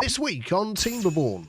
This week on Timberborn.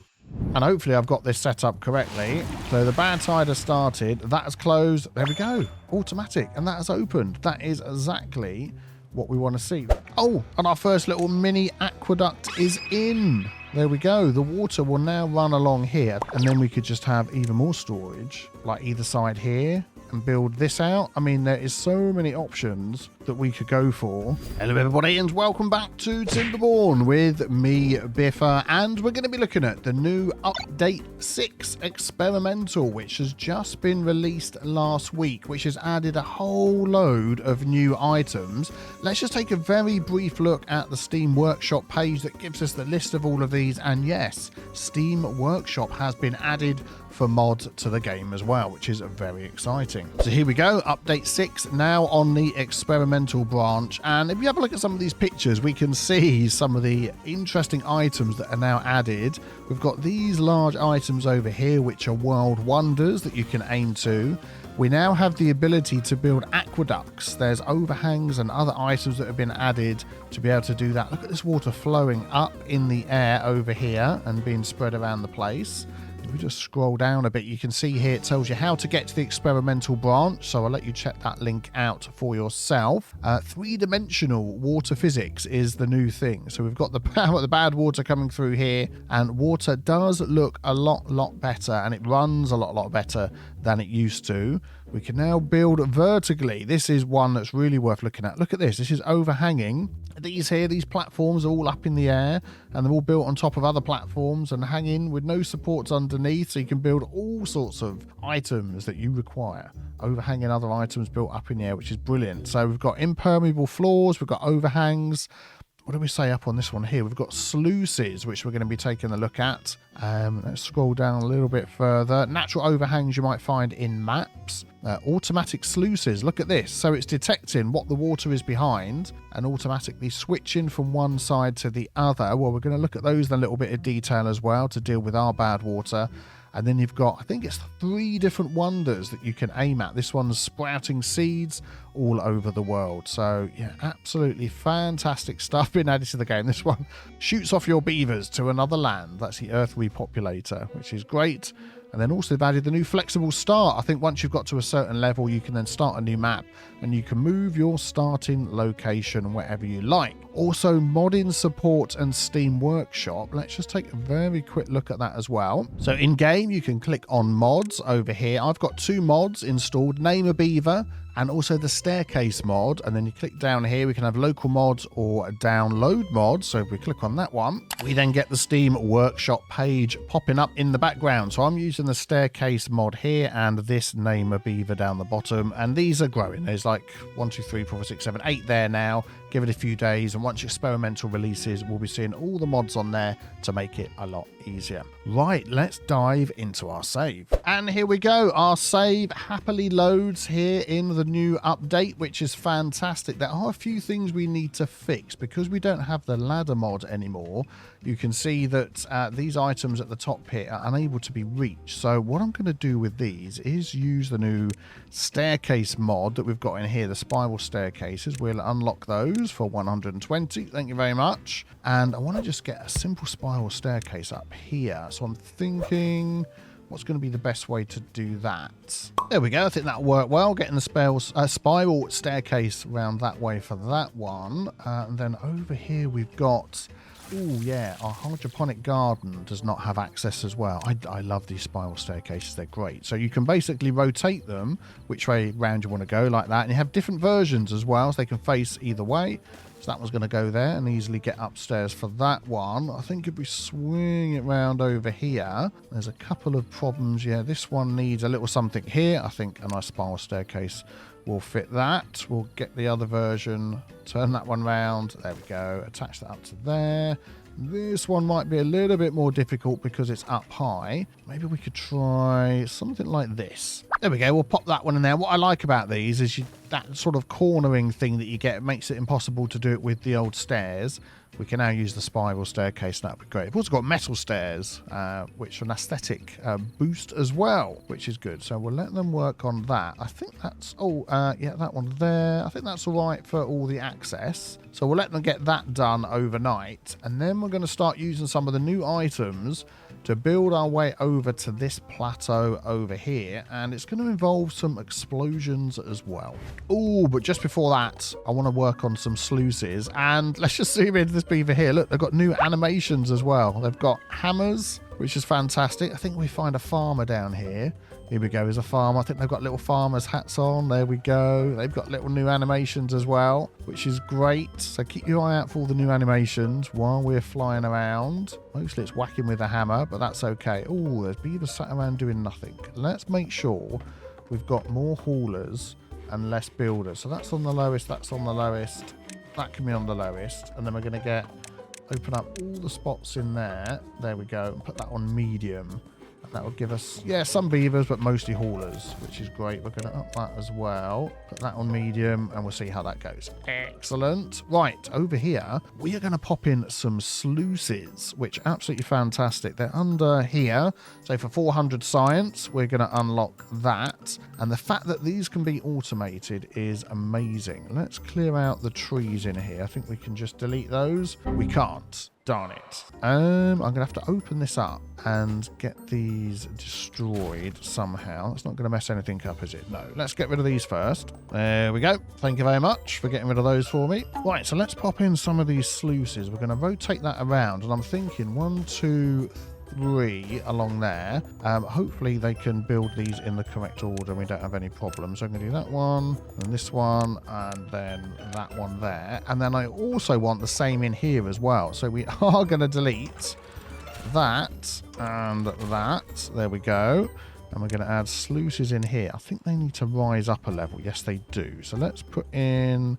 And hopefully I've got this set up correctly. So the bad tide has started. That has closed. There we go. Automatic. And that has opened. That is exactly what we want to see. Oh, and our first little mini aqueduct is in. There we go. The water will now run along here. And then we could just have even more storage, like either side here, and build this out. I mean, there is so many options that we could go for. Hello everybody and welcome back to Timberborn with me, Biffa, and we're going to be looking at the new update 6 experimental, which has just been released last week, which has added a whole load of new items. Let's just take a very brief look at the Steam Workshop page that gives us the list of all of these, and yes, Steam Workshop has been added for mod to the game as well, which is very exciting. So here we go, update 6 now on the experimental branch, and if you have a look at some of these pictures, we can see some of the interesting items that are now added. We've got these large items over here which are world wonders that you can aim to. We now have the ability to build aqueducts. There's overhangs and other items that have been added to be able to do that. Look at this water flowing up in the air over here and being spread around the place. If we just scroll down a bit, you can see here it tells you how to get to the experimental branch, so I'll let you check that link out for yourself. Three-dimensional water physics is the new thing. So we've got the bad water coming through here, and water does look a lot better, and it runs a lot better than it used to. We can now build vertically. This is one that's really worth looking at. Look at this. This is overhanging. These platforms are all up in the air, and they're all built on top of other platforms and hanging with no supports underneath, so you can build all sorts of items that you require. Overhanging other items built up in the air, which is brilliant. So we've got impermeable floors, we've got overhangs. What do we say up on this one here? We've got sluices, which we're going to be taking a look at. Let's scroll down a little bit further. Natural overhangs you might find in maps. Automatic sluices. Look at this. So it's detecting what the water is behind and automatically switching from one side to the other. Well, we're going to look at those in a little bit of detail as well to deal with our bad water. And then you've got, I think it's 3 different wonders that you can aim at. This one's sprouting seeds all over the world. So, yeah, absolutely fantastic stuff being added to the game. This one shoots off your beavers to another land. That's the Earth Repopulator, which is great. And then also they've added the new flexible start. I think once you've got to a certain level, you can then start a new map and you can move your starting location wherever you like. Also, modding support and Steam Workshop. Let's just take a very quick look at that as well. So in game, you can click on mods over here. I've got 2 mods installed, Name a Beaver and also the staircase mod. And then you click down here, we can have local mods or download mods. So if we click on that one, we then get the Steam Workshop page popping up in the background. So I'm using the staircase mod here and this Name a Beaver down the bottom. And these are growing. There's like 1, 2, 3, 4, 6, 7, 8 there now. Give it a few days, and once experimental releases, we'll be seeing all the mods on there to make it a lot easier. Right, let's dive into our save. And here we go. Our save happily loads here in the new update, which is fantastic. There are a few things we need to fix because we don't have the ladder mod anymore. You can see that these items at the top here are unable to be reached. So what I'm going to do with these is use the new staircase mod that we've got in here, the spiral staircases. We'll unlock those for 120. Thank you very much. And I want to just get a simple spiral staircase up here. So I'm thinking, what's going to be the best way to do that? There we go. I think that'll work well. Getting the spiral staircase around that way for that one. And then over here we've got... Oh yeah, our hydroponic garden does not have access as well. I love these spiral staircases, they're great. So you can basically rotate them which way round you want to go, like that. And you have different versions as well, so they can face either way. So that one's going to go there and easily get upstairs for that one. I think if we swing it round over here, there's a couple of problems. Yeah, this one needs a little something here. I think a nice spiral staircase will fit that. We'll get the other version, turn that one round. There we go. Attach that up to there. This one might be a little bit more difficult because it's up high. Maybe we could try something like this. There we go. We'll pop that one in there. What I like about these is that sort of cornering thing that you get makes it impossible to do it with the old stairs. we can now use the spiral staircase, and that would be great. We've also got metal stairs, which are an aesthetic boost as well, which is good. So we'll let them work on that. I think that's, yeah, that one there. I think that's all right for all the access. So we'll let them get that done overnight. And then we're going to start using some of the new items to build our way over to this plateau over here, and it's going to involve some explosions as well. Oh, but just before that, I want to work on some sluices, and let's just zoom into this beaver here. Look, they've got new animations as well. They've got hammers, which is fantastic. I think we find a farmer down here. Here we go, there's a farmer. I think they've got little farmers' hats on. There we go. They've got little new animations as well, which is great. So keep your eye out for all the new animations while we're flying around. Mostly it's whacking with a hammer, but that's okay. Oh, there's beavers sat around doing nothing. Let's make sure we've got more haulers and less builders. So that's on the lowest, that's on the lowest. That can be on the lowest. And then we're going to open up all the spots in there. There we go. And put that on medium. That will give us, yeah, some beavers, but mostly haulers, which is great. We're going to up that as well. Put that on medium, and we'll see how that goes. Excellent. Right, over here, we are going to pop in some sluices, which are absolutely fantastic. They're under here. So for 400 science, we're going to unlock that. And the fact that these can be automated is amazing. Let's clear out the trees in here. I think we can just delete those. We can't. Darn it. I'm going to have to open this up and get these destroyed somehow. That's not going to mess anything up, is it? No. Let's get rid of these first. There we go. Thank you very much for getting rid of those for me. Right, so let's pop in some of these sluices. We're going to rotate that around, and I'm thinking 1, 2, 3 along there. Hopefully they can build these in the correct order and we don't have any problems. So I'm going to do that one and this one and then that one there. And then I also want the same in here as well. So we are going to delete that and that. There we go. And we're going to add sluices in here. I think they need to rise up a level. Yes, they do. So let's put in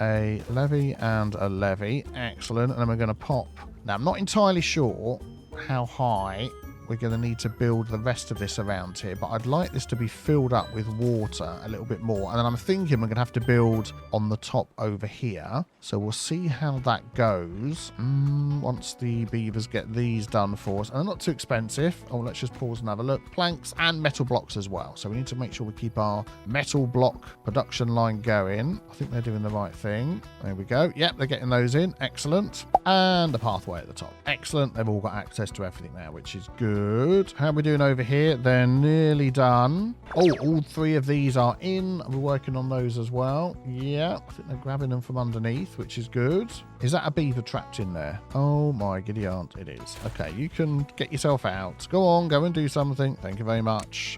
a levee and a levee. Excellent. And then we're going to pop. Now, I'm not entirely sure how high we're going to need to build the rest of this around here, but I'd like this to be filled up with water a little bit more. And then I'm thinking we're going to have to build on the top over here. So we'll see how that goes once the beavers get these done for us. And they're not too expensive. Oh, let's just pause and have a look. Planks and metal blocks as well. So we need to make sure we keep our metal block production line going. I think they're doing the right thing. There we go. Yep, they're getting those in. Excellent. And a pathway at the top. Excellent. They've all got access to everything now, which is good. How are we doing over here? They're nearly done. Oh, all 3 of these are in. We're working on those as well. Yeah, I think they're grabbing them from underneath, which is good. Is that a beaver trapped in there? Oh my giddy aunt, it is. Okay, you can get yourself out. Go on, go and do something. Thank you very much.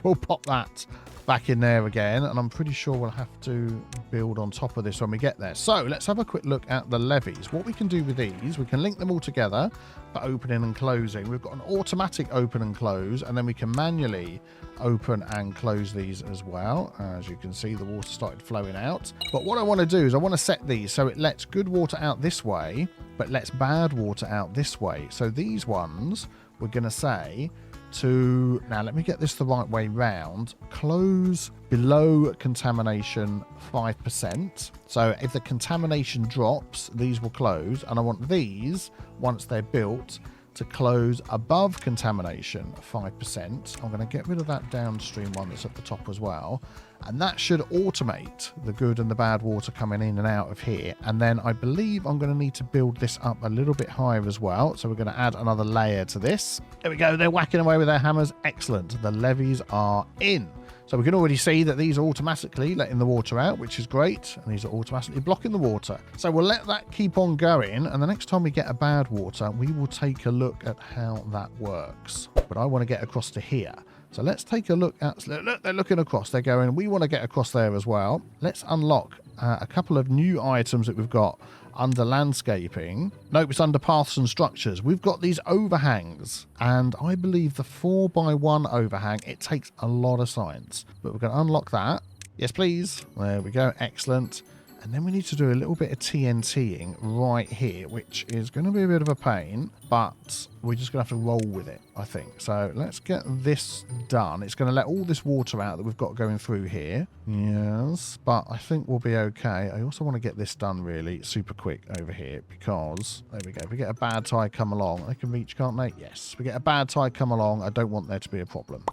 We'll pop that back in there again, and I'm pretty sure we'll have to build on top of this when we get there. So let's have a quick look at the levees. What we can do with these, we can link them all together for opening and closing. We've got an automatic open and close, and then we can manually open and close these as well. As you can see, the water started flowing out. But what I want to do is I want to set these so it lets good water out this way, but lets bad water out this way. So these ones, we're going to say to, now let me get this the right way round, close below contamination 5%. So if the contamination drops, these will close, and I want these, once they're built, to close above contamination 5%. I'm going to get rid of that downstream one that's at the top as well. And that should automate the good and the bad water coming in and out of here. And then I believe I'm going to need to build this up a little bit higher as well. So we're going to add another layer to this. There we go. They're whacking away with their hammers. Excellent. The levees are in. So we can already see that these are automatically letting the water out, which is great. And these are automatically blocking the water. So we'll let that keep on going. And the next time we get a bad water, we will take a look at how that works. But I want to get across to here. So let's take a look at, look, they're looking across. They're going, we want to get across there as well. Let's unlock a couple of new items that we've got under landscaping. Nope, it's under paths and structures. We've got these overhangs, and I believe the 4x1 overhang, it takes a lot of science, but we're going to unlock that. Yes, please. There we go. Excellent. And then we need to do a little bit of TNTing right here, which is going to be a bit of a pain, but we're just going to have to roll with it, I think. So let's get this done. It's going to let all this water out that we've got going through here. Yes, but I think we'll be okay. I also want to get this done really super quick over here because, there we go, if we get a bad tide come along, they can reach, can't they? Yes, if we get a bad tide come along, I don't want there to be a problem.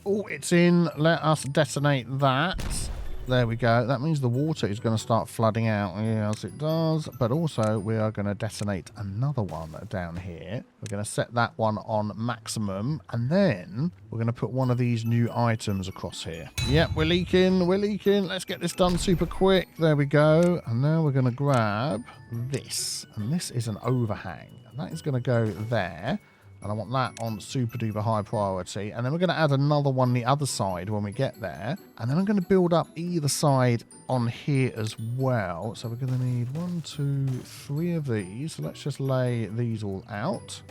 Oh, it's in. Let us detonate that. There we go. That means the water is going to start flooding out. Yes, it does. But also, we are going to detonate another one down here. We're going to set that one on maximum. And then we're going to put one of these new items across here. Yep, we're leaking. We're leaking. Let's get this done super quick. There we go. And now we're going to grab this. And this is an overhang. And that is going to go there. And I want that on super duper high priority. And then we're going to add another one the other side when we get there. And then I'm going to build up either side on here as well. So we're going to need 1, 2, 3 of these. So let's just lay these all out.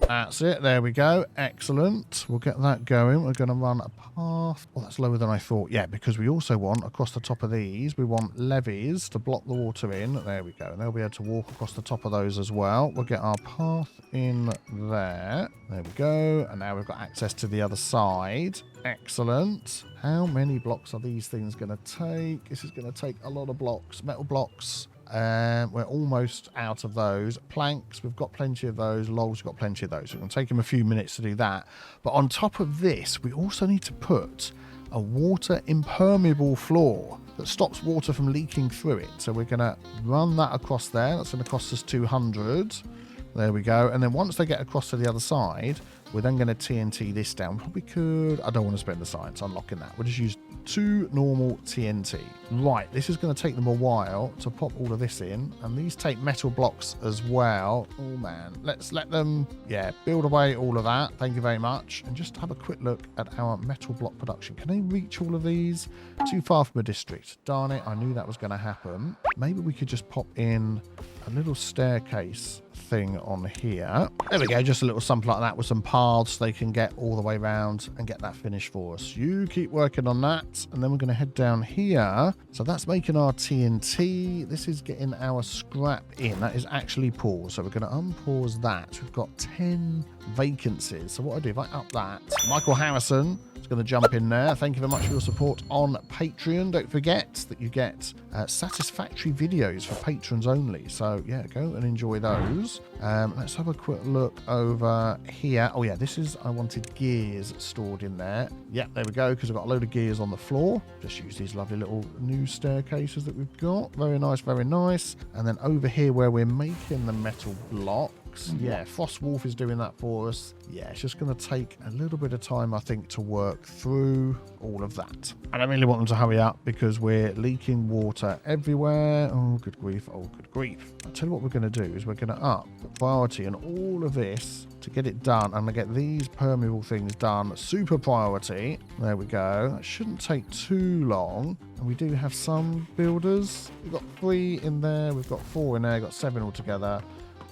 That's it. There we go. Excellent. We'll get that going. We're going to run a path. Oh, that's lower than I thought. Yeah, because we also want, across the top of these, we want levees to block the water in. There we go. And they'll be able to walk across the top of those as well. We'll get our path in there. There we go. And now we've got access to the other side. Excellent. How many blocks are these things going to take? This is going to take a lot of blocks. Metal blocks. We're almost out of those. Planks, we've got plenty of those. Logs, we've got plenty of those. So it's going to take them a few minutes to do that. But on top of this, we also need to put a water impermeable floor that stops water from leaking through it. So we're going to run that across there. That's going to cost us 200. There we go. And then once they get across to the other side, we're then going to TNT this down. Probably could. I don't want to spend the science unlocking that. We'll just use 2 normal TNT. Right, this is going to take them a while to pop all of this in. And these take metal blocks as well. Oh, man. Let's let them, yeah, build away all of that. Thank you very much. And just have a quick look at our metal block production. Can they reach all of these? Too far from a district. Darn it, I knew that was going to happen. Maybe we could just pop in a little staircase thing on here. There we go, just a little something like that with some paths they can get all the way around and get that finished for us. You keep working on that, and then we're going to head down here. So that's making our TNT. This is getting our scrap in. That is actually paused, so we're going to unpause that. We've got 10 vacancies. So what I do, if I up that, Michael Harrison is going to jump in there. Thank you very much for your support on Patreon. Don't forget that you get satisfactory videos for patrons only. So yeah, go and enjoy those. Let's have a quick look over here. Oh yeah, this is, I wanted gears stored in there. Yeah, there we go, because I've got a load of gears on the floor. Just use these lovely little new staircases that we've got. Very nice, very nice. And then over here where we're making the metal block, yeah, Frost Wolf is doing that for us. Yeah, it's just going to take a little bit of time, I think, to work through all of that. And I really want them to hurry up because we're leaking water everywhere. Oh, good grief. Oh, good grief. I'll tell you what we're going to do is we're going to up the priority on all of this to get it done. And to get these permeable things done. Super priority. There we go. That shouldn't take too long. And we do have some builders. We've got 3 in there. We've got 4 in there. We've got 7 altogether.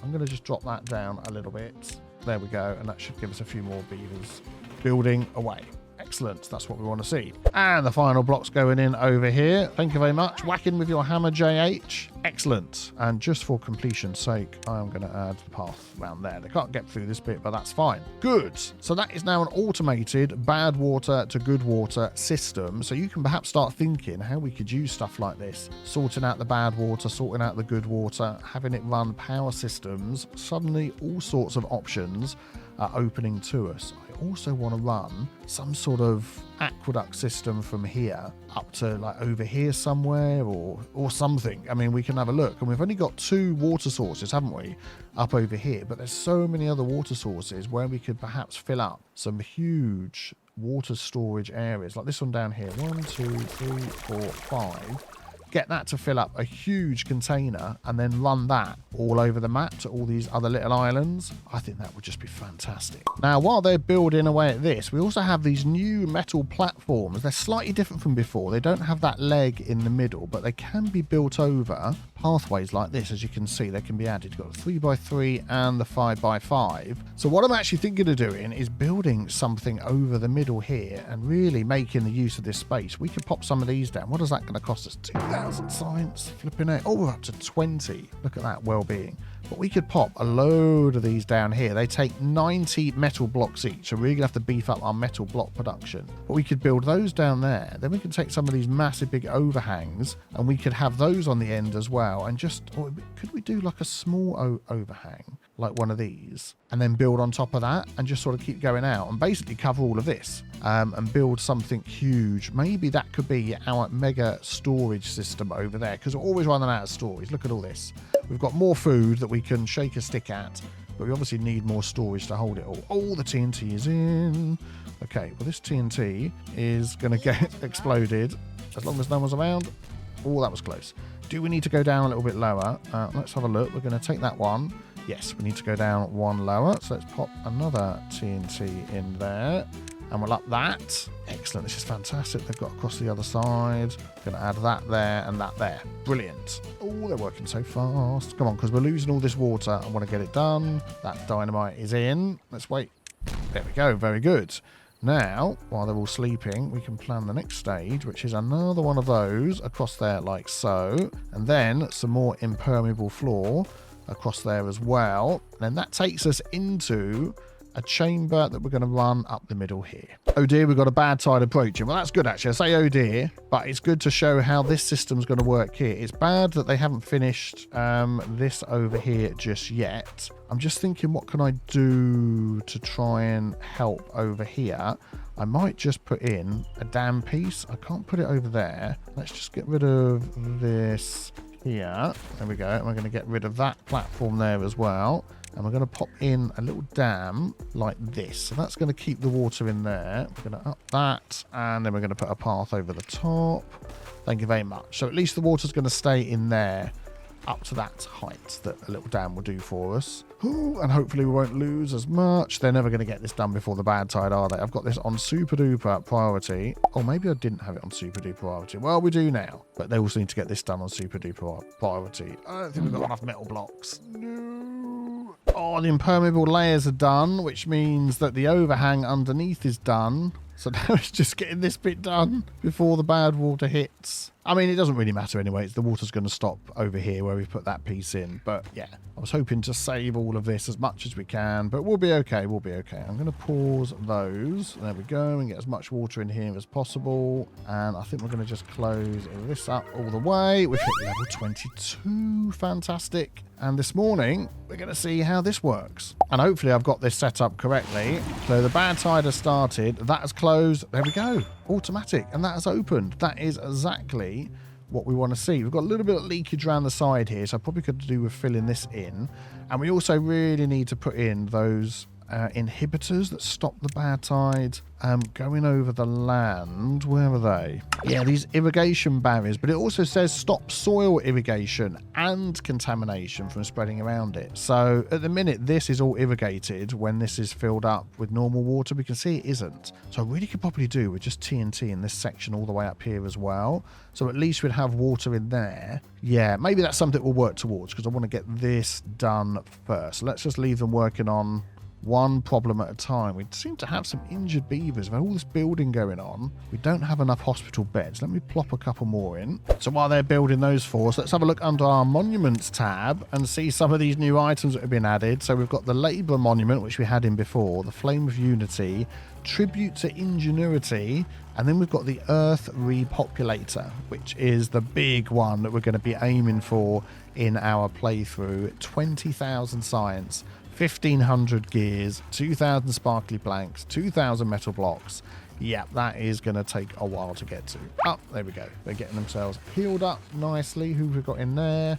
I'm going to just drop that down a little bit. There we go. And that should give us a few more beavers building away. Excellent. That's what we want to see. And the final block's going in over here. Thank you very much. Whack in with your hammer, JH. Excellent. And just for completion's sake, I am going to add the path around there. They can't get through this bit, but that's fine. Good. So that is now an automated bad water to good water system. So you can perhaps start thinking how we could use stuff like this. Sorting out the bad water, sorting out the good water, having it run power systems. Suddenly all sorts of options are opening to us. I also want to run some sort of aqueduct system from here up to like over here somewhere or something. I mean, we can have a look, and we've only got 2 water sources, haven't we, up over here, but there's so many other water sources where we could perhaps fill up some huge water storage areas like this one down here. 1, 2, 3, 4, 5. Get that to fill up a huge container and then run that all over the map to all these other little islands. I think that would just be fantastic. Now, while they're building away at this, we also have these new metal platforms. They're slightly different from before. They don't have that leg in the middle, but they can be built over pathways like this, as you can see, they can be added. You've got the 3x3 and the 5x5. So what I'm actually thinking of doing is building something over the middle here and really making the use of this space. We could pop some of these down. What is that going to cost us? 2,000 science. Flipping it. Oh, we're up to 20. Look at that well-being. But we could pop a load of these down here. They take 90 metal blocks each, so we're going to have to beef up our metal block production. But we could build those down there. Then we can take some of these massive big overhangs, and we could have those on the end as well. And just, or could we do like a small overhang, like one of these, and then build on top of that and just sort of keep going out and basically cover all of this and build something huge. Maybe that could be our mega storage system over there, because we're always running out of storage. Look at all this. We've got more food that we can shake a stick at, but we obviously need more storage to hold it all. Oh, the TNT is in. Okay, well, this TNT is going to get exploded as long as no one's around. Oh, that was close. Do we need to go down a little bit lower? Let's have a look. We're going to take that one. Yes, we need to go down one lower. So let's pop another TNT in there. And we'll up that. Excellent. This is fantastic. They've got across the other side. Going to add that there and that there. Brilliant. Oh, they're working so fast. Come on, because we're losing all this water. I want to get it done. That dynamite is in. Let's wait. There we go. Very good. Now, while they're all sleeping, we can plan the next stage, which is another one of those across there like so. And then some more impermeable floor across there as well. And then that takes us into a chamber that we're going to run up the middle here. Oh dear, we've got a bad tide approaching. Well, that's good actually. I say oh dear, but it's good to show how this system's going to work here. It's bad that they haven't finished this over here just yet. I'm just thinking, what can I do to try and help over here? I might just put in a dam piece. I can't put it over there. Let's just get rid of this here. There we go. And we're going to get rid of that platform there as well. And we're going to pop in a little dam like this. So that's going to keep the water in there. We're going to up that. And then we're going to put a path over the top. Thank you very much. So at least the water's going to stay in there up to that height that a little dam will do for us. Ooh, and hopefully we won't lose as much. They're never going to get this done before the bad tide, are they? I've got this on super duper priority. Or maybe I didn't have it on super duper priority. Well, we do now. But they also need to get this done on super duper priority. I don't think we've got enough metal blocks. No. Oh, the impermeable layers are done, which means that the overhang underneath is done. So now it's just getting this bit done before the bad water hits. I mean, it doesn't really matter anyway. The water's going to stop over here where we've put that piece in. But yeah, I was hoping to save all of this as much as we can. But we'll be okay. We'll be okay. I'm going to pause those. There we go. And get as much water in here as possible. And I think we're going to just close this up all the way. We've hit level 22. Fantastic. And this morning, we're going to see how this works. And hopefully I've got this set up correctly. So the bad tide has started. That has closed. There we go. Automatic. And that has opened. That is exactly what we want to see. We've got a little bit of leakage around the side here, so I probably could do with filling this in. And we also really need to put in those inhibitors that stop the bad tide going over the land. Where are they? Yeah, these irrigation barriers, but it also says stop soil irrigation and contamination from spreading around it. So at the minute, this is all irrigated when this is filled up with normal water. We can see it isn't. So I really could probably do with just TNT in this section all the way up here as well. So at least we'd have water in there. Yeah, maybe that's something we'll work towards, because I want to get this done first. Let's just leave them working on one problem at a time. We seem to have some injured beavers. We've had all this building going on. We don't have enough hospital beds. Let me plop a couple more in. So while they're building those for us, let's have a look under our monuments tab and see some of these new items that have been added. So we've got the Labour Monument, which we had in before, the Flame of Unity, Tribute to Ingenuity, and then we've got the Earth Repopulator, which is the big one that we're going to be aiming for in our playthrough. 20,000 science, 1,500 gears, 2,000 sparkly planks, 2,000 metal blocks. Yeah, that is going to take a while to get to. Oh, there we go. They're getting themselves healed up nicely. Who have we got in there?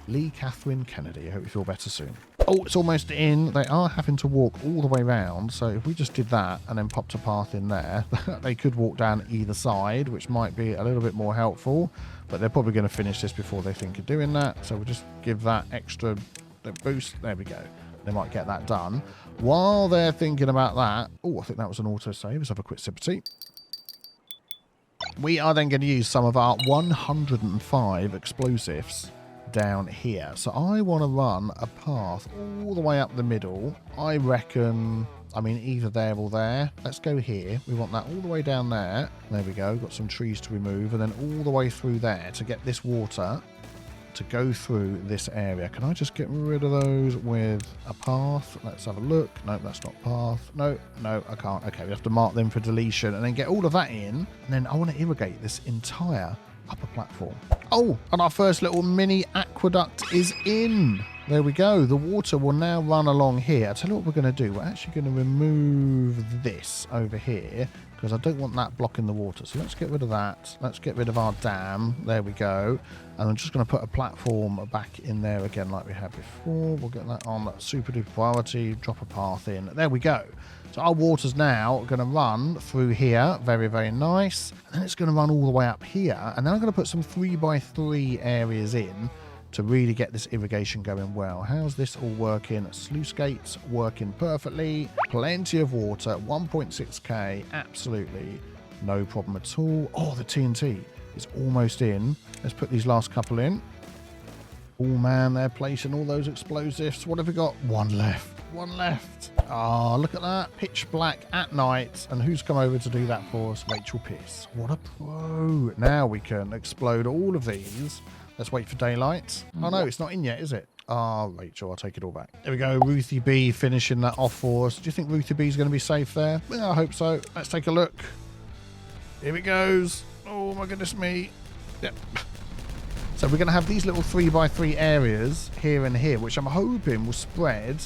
Lee Catherine Kennedy. I hope you feel better soon. Oh, it's almost in. They are having to walk all the way around. So if we just did that and then popped a path in there, they could walk down either side, which might be a little bit more helpful. But they're probably going to finish this before they think of doing that. So we'll just give that extra boost. There we go. They might get that done. While they're thinking about that, oh, I think that was an autosave. Let's have a quick sip of tea. We are then going to use some of our 105 explosives down here. So I want to run a path all the way up the middle. I reckon, I mean, either there or there. Let's go here. We want that all the way down there. There we go. Got some trees to remove. And then all the way through there to get this water to go through this area. Can I just get rid of those with a path? Let's have a look. No, that's not path. No, I can't. Okay, we have to mark them for deletion and then get all of that in. And then I want to irrigate this entire upper platform. Oh, and our first little mini aqueduct is in. There we go. The water will now run along here. I'll tell you what we're going to do. We're actually going to remove this over here because I don't want that blocking the water. So let's get rid of that. Let's get rid of our dam. There we go. And I'm just going to put a platform back in there again like we had before. We'll get that on super duper priority. Drop a path in. There we go. So our water's now going to run through here. Very, very nice. And then it's going to run all the way up here. And then I'm going to put some 3x3 areas in to really get this irrigation going well. How's this all working? Sluice gates working perfectly. Plenty of water. 1.6k. Absolutely no problem at all. Oh, the TNT is almost in. Let's put these last couple in. Oh, man, they're placing all those explosives. What have we got? One left. One left. Oh, look at that. Pitch black at night. And who's come over to do that for us? Rachel Pierce. What a pro. Now we can explode all of these. Let's wait for daylight. Oh, no, it's not in yet, is it? Ah, Rachel, I'll take it all back. There we go. Ruthie B finishing that off for us. Do you think Ruthie B is going to be safe there? Yeah, I hope so. Let's take a look. Here it goes. Oh, my goodness me. Yep. So we're going to have these little 3x3 areas here and here, which I'm hoping will spread,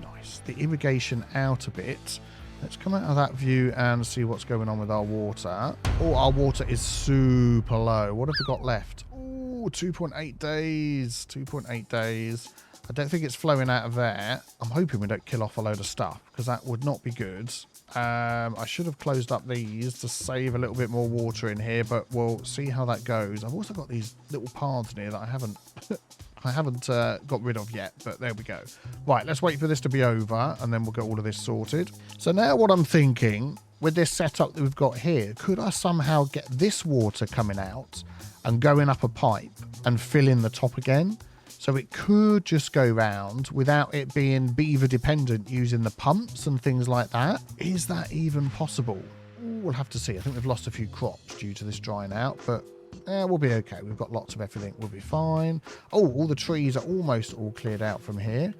nice, the irrigation out a bit. Let's come out of that view and see what's going on with our water. Oh, our water is super low. What have we got left? Oh, 2.8 days. 2.8 days. I don't think it's flowing out of there. I'm hoping we don't kill off a load of stuff because that would not be good. I should have closed up these to save a little bit more water in here, but we'll see how that goes. I've also got these little paths in here that I haven't got rid of yet, but there we go. Right, let's wait for this to be over and then we'll get all of this sorted. So now what I'm thinking with this setup that we've got here, could I somehow get this water coming out and going up a pipe and fill in the top again? So it could just go round without it being beaver dependent using the pumps and things like that. Is that even possible? Ooh, we'll have to see. I think we've lost a few crops due to this drying out, but we'll be okay. We've got lots of everything. We'll be fine. Oh, all the trees are almost all cleared out from here.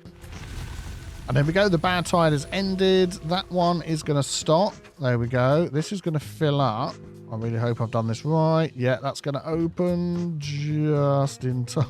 And there we go. The bad tide has ended. That one is going to stop. There we go. This is going to fill up. I really hope I've done this right. Yeah, that's going to open just in time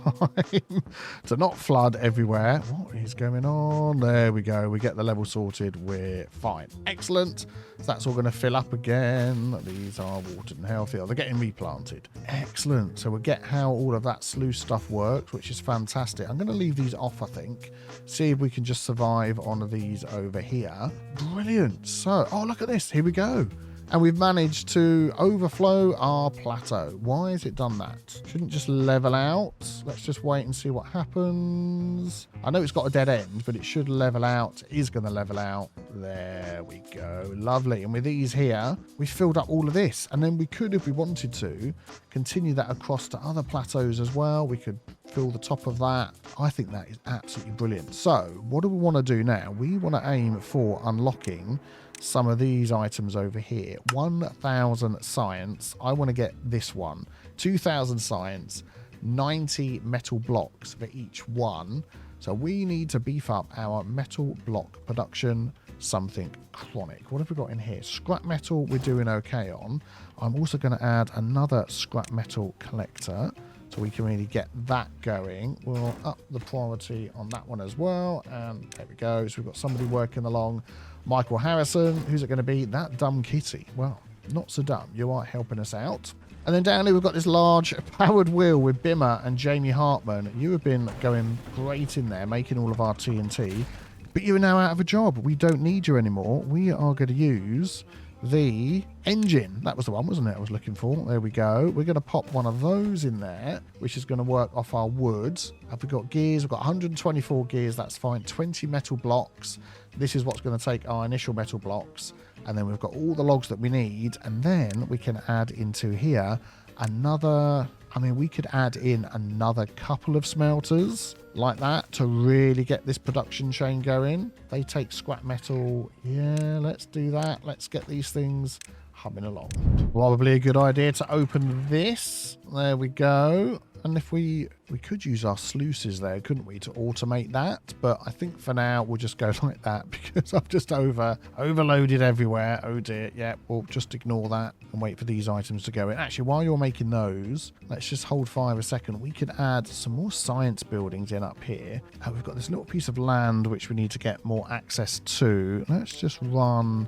to not flood everywhere. What is going on? There we go. We get the level sorted. We're fine. Excellent. So that's all going to fill up again. These are watered and healthy. Oh, they're getting replanted. Excellent. So we'll get how all of that sluice stuff works, which is fantastic. I'm going to leave these off, I think. See if we can just survive on these over here. Brilliant. So, oh, look at this. Here we go. And we've managed to overflow our plateau. Why has it done that? Shouldn't just level out. Let's just wait and see what happens. I know it's got a dead end, but it should level out. It is going to level out. There we go. Lovely. And with these here, we filled up all of this. And then we could, if we wanted to, continue that across to other plateaus as well. We could fill the top of that. I think that is absolutely brilliant. So what do we want to do now? We want to aim for unlocking some of these items over here. 1,000 science. I want to get this one. 2,000 science. 90 metal blocks for each one. So we need to beef up our metal block production. Something chronic. What have we got in here? Scrap metal we're doing okay on. I'm also going to add another scrap metal collector so we can really get that going. We'll up the priority on that one as well. And there we go. So we've got somebody working along. Michael Harrison. Who's it going to be? That dumb kitty. Well, not so dumb. You are helping us out. And then down here we've got this large powered wheel with Bimmer and Jamie Hartman. You have been going great in there, making all of our TNT. But you're now out of a job. We don't need you anymore. We are going to use the engine. That was the one, wasn't it, I was looking for? There we go. We're going to pop one of those in there, which is going to work off our wood. Have we got gears? We've got 124 gears. That's fine. 20 metal blocks. This is what's going to take our initial metal blocks. And then we've got all the logs that we need. And then we can add into here another... I mean, we could add in another couple of smelters like that to really get this production chain going. They take scrap metal. Yeah, let's do that. Let's get these things humming along. Probably a good idea to open this. There we go. And if we could use our sluices there, couldn't we, to automate that? But I think for now we'll just go like that because I've just overloaded everywhere. Oh dear. Yeah, we'll just ignore that and wait for these items to go in. Actually, while you're making those, let's just hold fire a second. We could add some more science buildings in up here. We've got this little piece of land which we need to get more access to. Let's just run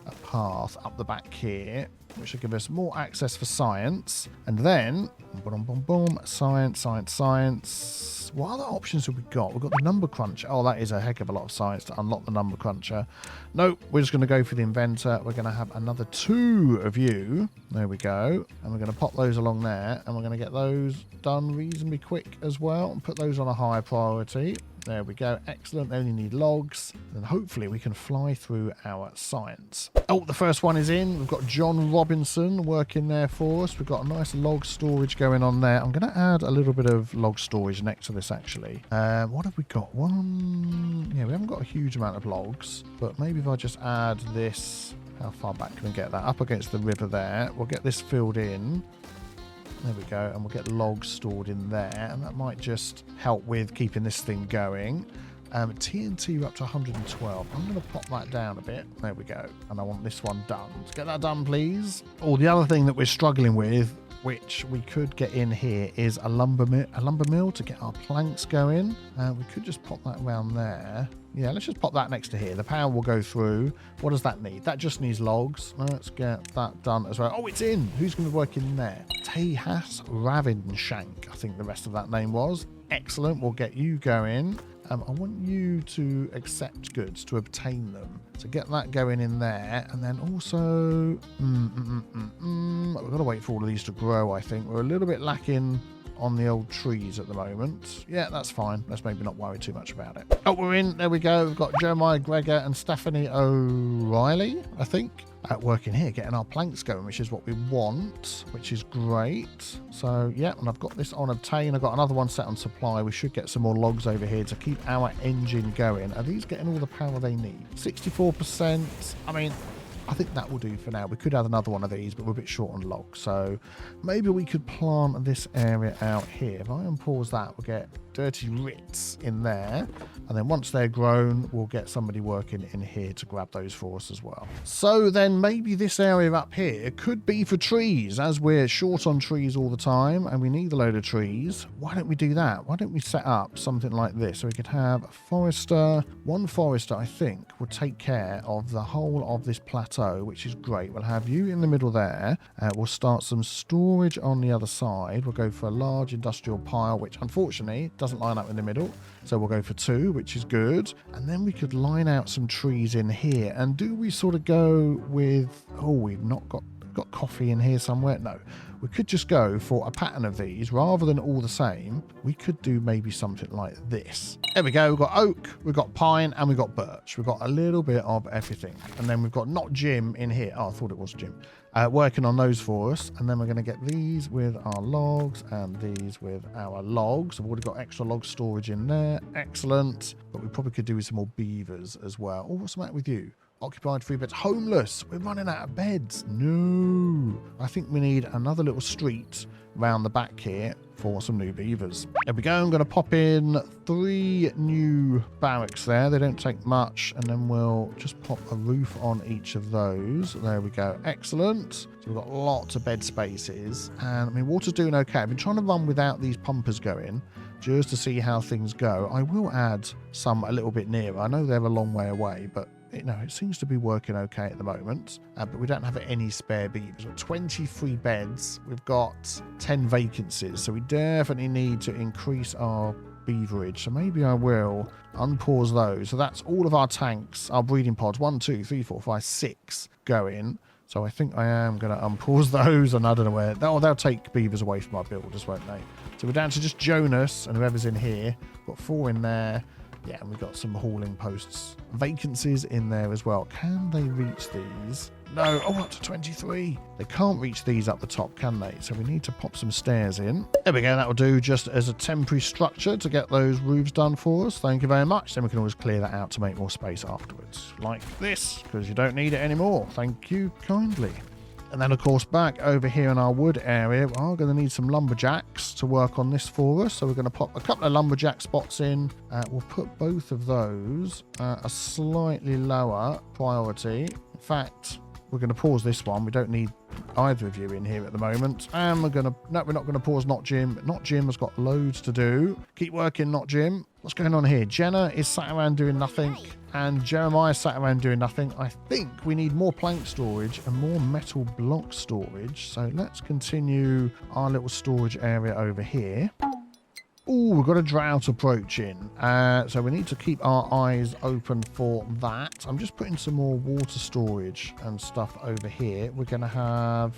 a path up the back here, which will give us more access for science. And then, boom, boom, boom, science. What other options have we got? We've got the number cruncher. Oh, that is a heck of a lot of science to unlock the number cruncher. Nope, we're just going to go for the inventor. We're going to have another 2 of you. There we go. And we're going to pop those along there. And we're going to get those done reasonably quick as well. And put those on a higher priority. There we go. Excellent. They only need logs. And hopefully we can fly through our science. Oh, the first one is in. We've got John Robinson working there for us. We've got a nice log storage going on there. I'm going to add a little bit of log storage next to this, actually. What have we got? Yeah, we haven't got a huge amount of logs. But maybe if I just add this... How far back can we get that? Up against the river there. We'll get this filled in. There we go, and we'll get logs stored in there, and that might just help with keeping this thing going. TNT, we're up to 112. I'm going to pop that down a bit. There we go, and I want this one done. Let's get that done, please. Oh, the other thing that we're struggling with, which we could get in here, is a lumber mill to get our planks going. We could just pop that around there. Yeah, let's just pop that next to here. The power will go through. What does that need? That just needs logs. Let's get that done as well. Oh, it's in. Who's going to be working in there? Tehas Ravinshank, I think the rest of that name was. Excellent. We'll get you going. I want you to accept goods, to obtain them. So get that going in there. And then also... We've got to wait for all of these to grow, I think. We're a little bit lacking on the old trees at the moment. Yeah, that's fine. Let's maybe not worry too much about it. Oh, we're in. There we go. We've got Jeremiah Gregor and Stephanie O'Reilly, I think, working here, getting our planks going, which is what we want, which is great. So, yeah, and I've got this on obtain. I've got another one set on supply. We should get some more logs over here to keep our engine going. Are these getting all the power they need? 64%. I mean... I think that will do for now. We could have another one of these, but we're a bit short on logs. So maybe we could plant this area out here. If I unpause that, we'll get dirty rits in there. And then once they're grown, we'll get somebody working in here to grab those for us as well. So then maybe this area up here could be for trees, as we're short on trees all the time and we need a load of trees. Why don't we do that? Why don't we set up something like this? So we could have a forester. One forester, I think, will take care of the whole of this plateau, which is great. We'll have you in the middle there. We'll start some storage on the other side. We'll go for a large industrial pile, which unfortunately doesn't line up in the middle. So we'll go for 2, which is good. And then we could line out some trees in here. And do we sort of go with... Oh, we've not got coffee in here somewhere? No. We could just go for a pattern of these rather than all the same. We could do maybe something like this. There we go. We've got oak, we've got pine, and we've got birch. We've got a little bit of everything. And then we've got not Jim in here. Oh, I thought it was Jim. Working on those for us. And then we're going to get these with our logs and these with our logs. I've already got extra log storage in there. Excellent. But we probably could do with some more beavers as well. Oh, what's the matter with you? Occupied 3 beds. Homeless. We're running out of beds. No. I think we need another little street round the back here for some new beavers. There we go. I'm going to pop in 3 new barracks there. They don't take much. And then we'll just pop a roof on each of those. There we go. Excellent. So we've got lots of bed spaces. And I mean, water's doing okay. I've been trying to run without these pumpers going just to see how things go. I will add some a little bit nearer. I know they're a long way away, but it seems to be working okay at the moment, but we don't have any spare beavers. We've got 23 beds. We've got 10 vacancies, so we definitely need to increase our beaverage. So maybe I will unpause those. So that's all of our tanks, our breeding pods, 1, 2, 3, 4, 5, 6 going. So I think I am going to unpause those, and I don't know where. They'll take beavers away from our builders, won't they? So we're down to just Jonas and whoever's in here. Got 4 in there. Yeah, and we've got some hauling posts. Vacancies in there as well. Can they reach these? No. Oh, up to 23. They can't reach these up the top, can they? So we need to pop some stairs in. There we go. That will do just as a temporary structure to get those roofs done for us. Thank you very much. Then we can always clear that out to make more space afterwards. Like this, because you don't need it anymore. Thank you kindly. And then, of course, back over here in our wood area, we are going to need some lumberjacks to work on this for us. So we're going to pop a couple of lumberjack spots in. We'll put both of those at a slightly lower priority. In fact, we're going to pause this one. We don't need either of you in here at the moment. And we're not going to pause Not Jim. Not Jim has got loads to do. Keep working, Not Jim. What's going on here? Jenna is sat around doing nothing. And Jeremiah sat around doing nothing. I think we need more plank storage and more metal block storage. So let's continue our little storage area over here. Oh, we've got a drought approaching. So we need to keep our eyes open for that. I'm just putting some more water storage and stuff over here. We're going to have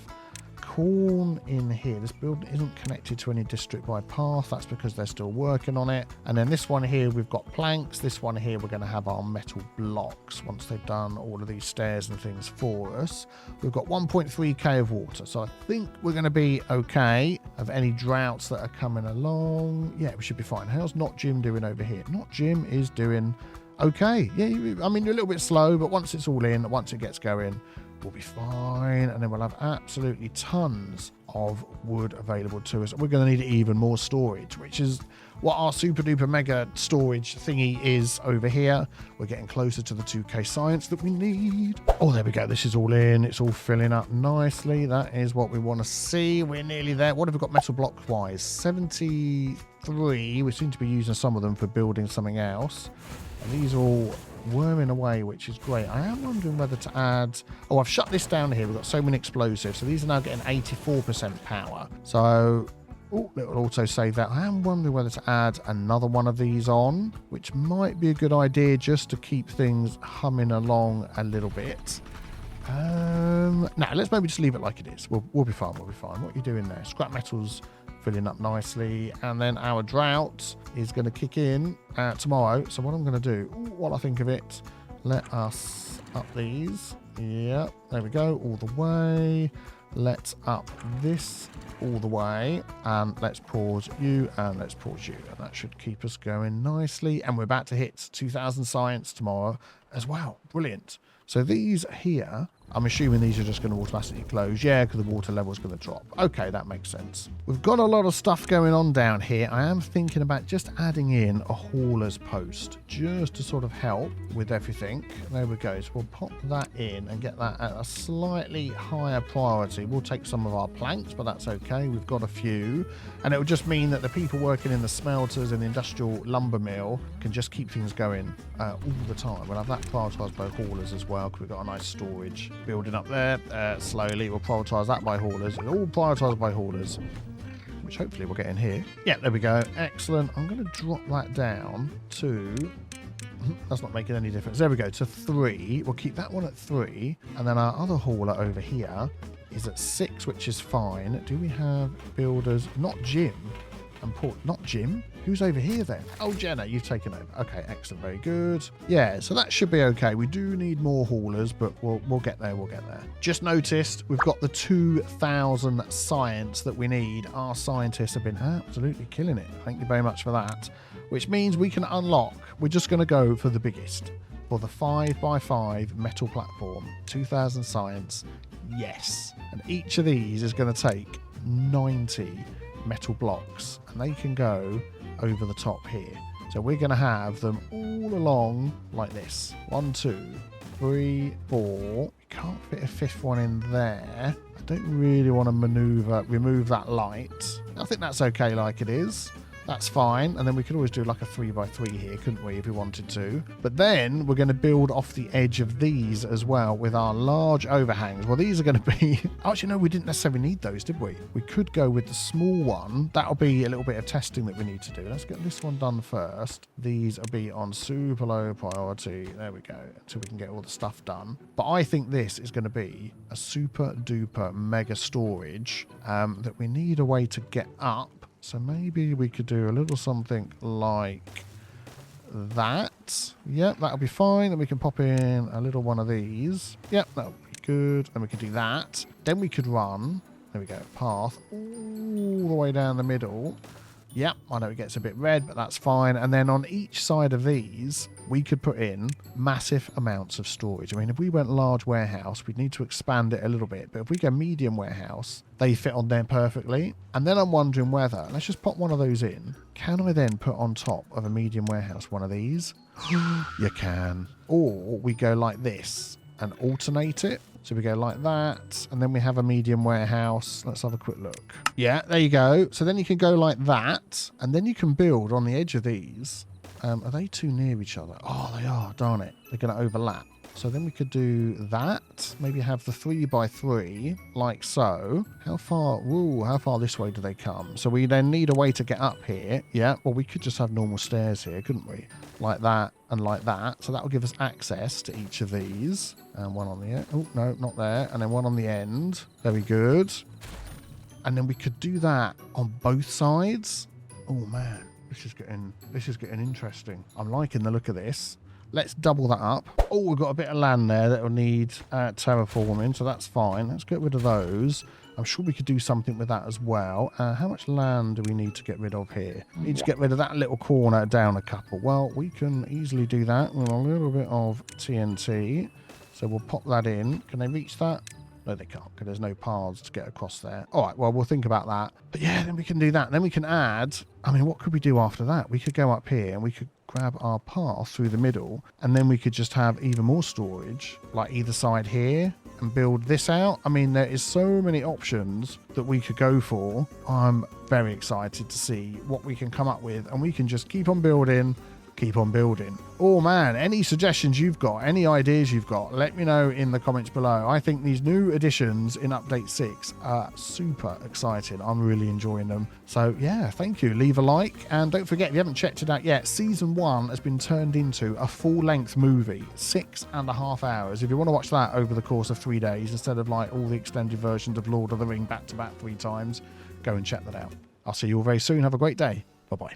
corn in here. This building isn't connected to any district by path. That's because they're still working on it. And then this one here, we've got planks. This one here, we're going to have our metal blocks once they've done all of these stairs and things for us. We've got 1.3k of water. So I think we're going to be okay of any droughts that are coming along. Yeah, we should be fine. How's Not Jim doing over here? Not Jim is doing okay. Yeah, I mean, you're a little bit slow, but once it's all in, once it gets going, we'll be fine, and then we'll have absolutely tons of wood available to us. We're going to need even more storage, which is what our super duper mega storage thingy is over here. We're getting closer to the 2k science that we need. Oh, there we go. This is all in. It's all filling up nicely. That is what we want to see. We're nearly there. What have we got metal block wise? 73. We seem to be using some of them for building something else. And these are all worming away, which is great. I am wondering whether to add... Oh, I've shut this down here. We've got so many explosives. So these are now getting 84% power. So... Oh, it will also save that. I am wondering whether to add another one of these on, which might be a good idea just to keep things humming along a little bit. No, let's maybe just leave it like it is. We'll be fine. We'll be fine. What are you doing there? Scrap metals filling up nicely, and then our drought is going to kick in tomorrow. So what I'm going to do, while I think of it, let us up these. Yep, there we go, all the way. Let's up this all the way, and let's pause you, and let's pause you, and that should keep us going nicely. And we're about to hit 2000 science tomorrow as well. Brilliant. So these here, I'm assuming these are just going to automatically close. Yeah, because the water level is going to drop. Okay, that makes sense. We've got a lot of stuff going on down here. I am thinking about just adding in a hauler's post just to sort of help with everything. There we go. So we'll pop that in and get that at a slightly higher priority. We'll take some of our planks, but that's okay. We've got a few. And it will just mean that the people working in the smelters and the industrial lumber mill can just keep things going all the time. We'll have that prioritised by haulers as well, because we've got a nice storage building up there. Slowly we'll prioritise that by haulers. It's all prioritised by haulers, which hopefully we'll get in here. Yeah, there we go. Excellent. I'm going to drop that down to... That's not making any difference. There we go, to 3. We'll keep that one at 3. And then our other hauler over here is at 6, which is fine. Do we have builders? Not Jim. And Port. Not Jim. Who's over here then? Oh, Jenna, you've taken over. Okay, excellent. Very good. Yeah, so that should be okay. We do need more haulers, but we'll get there. We'll get there. Just noticed we've got the 2000 science that we need. Our scientists have been absolutely killing it. Thank you very much for that. Which means we can unlock. We're just going to go for the biggest. For the 5x5 metal platform. 2000 science. Yes. And each of these is going to take 90 metal blocks, and they can go over the top here. So we're going to have them all along like this. 1, 2, 3, 4. We can't fit a 5th one in there. I don't really want to remove that light. I think that's okay like it is. That's fine. And then we could always do like a 3x3 here, couldn't we, if we wanted to? But then we're going to build off the edge of these as well with our large overhangs. Well, these are going to be... Actually, no, we didn't necessarily need those, did we? We could go with the small one. That'll be a little bit of testing that we need to do. Let's get this one done first. These will be on super low priority. There we go. Until we can get all the stuff done. But I think this is going to be a super duper mega storage that we need a way to get up. So maybe we could do a little something like that. Yep, that'll be fine. Then we can pop in a little one of these. Yep, that'll be good. And we can do that. Then we could run, there we go, path all the way down the middle. Yep, I know it gets a bit red, but that's fine. And then on each side of these, we could put in massive amounts of storage. I mean, if we went large warehouse, we'd need to expand it a little bit. But if we go medium warehouse, they fit on there perfectly. And then I'm wondering whether, let's just pop one of those in. Can I then put on top of a medium warehouse one of these? You can. Or we go like this and alternate it. So we go like that, and then we have a medium warehouse. Let's have a quick look. Yeah, there you go. So then you can go like that, and then you can build on the edge of these. Are they too near each other? Oh, they are, darn it. They're going to overlap. So then we could do that. Maybe have the 3x3, like so. How far this way do they come? So we then need a way to get up here. Yeah, well, we could just have normal stairs here, couldn't we? Like that and like that. So that will give us access to each of these. And one on the end. Oh, no, not there. And then one on the end. Very good. And then we could do that on both sides. Oh, man. This is getting interesting. I'm liking the look of this. Let's double that up. Oh, we've got a bit of land there that will need terraforming, so that's fine. Let's get rid of those. I'm sure we could do something with that as well. How much land do we need to get rid of here? We need to get rid of that little corner down a couple. Well, we can easily do that with a little bit of TNT. So we'll pop that in. Can they reach that? No, they can't, because there's no paths to get across there. All right, well, we'll think about that. But yeah, then we can do that. Then we can add, I mean, what could we do after that? We could go up here and we could grab our path through the middle, and then we could just have even more storage, like either side here, and build this out. I mean, there is so many options that we could go for. I'm very excited to see what we can come up with, and we can just keep on building. Oh man, any suggestions you've got, any ideas you've got, let me know in the comments below. I think these new additions in update 6 are super exciting. I'm really enjoying them. So yeah, thank you. Leave a like, and don't forget, if you haven't checked it out yet, season 1 has been turned into a full-length movie, 6.5 hours. If you want to watch that over the course of 3 days instead of like all the extended versions of Lord of the Ring back to back 3 times, go and check that out. I'll see you all very soon. Have a great day. Bye bye.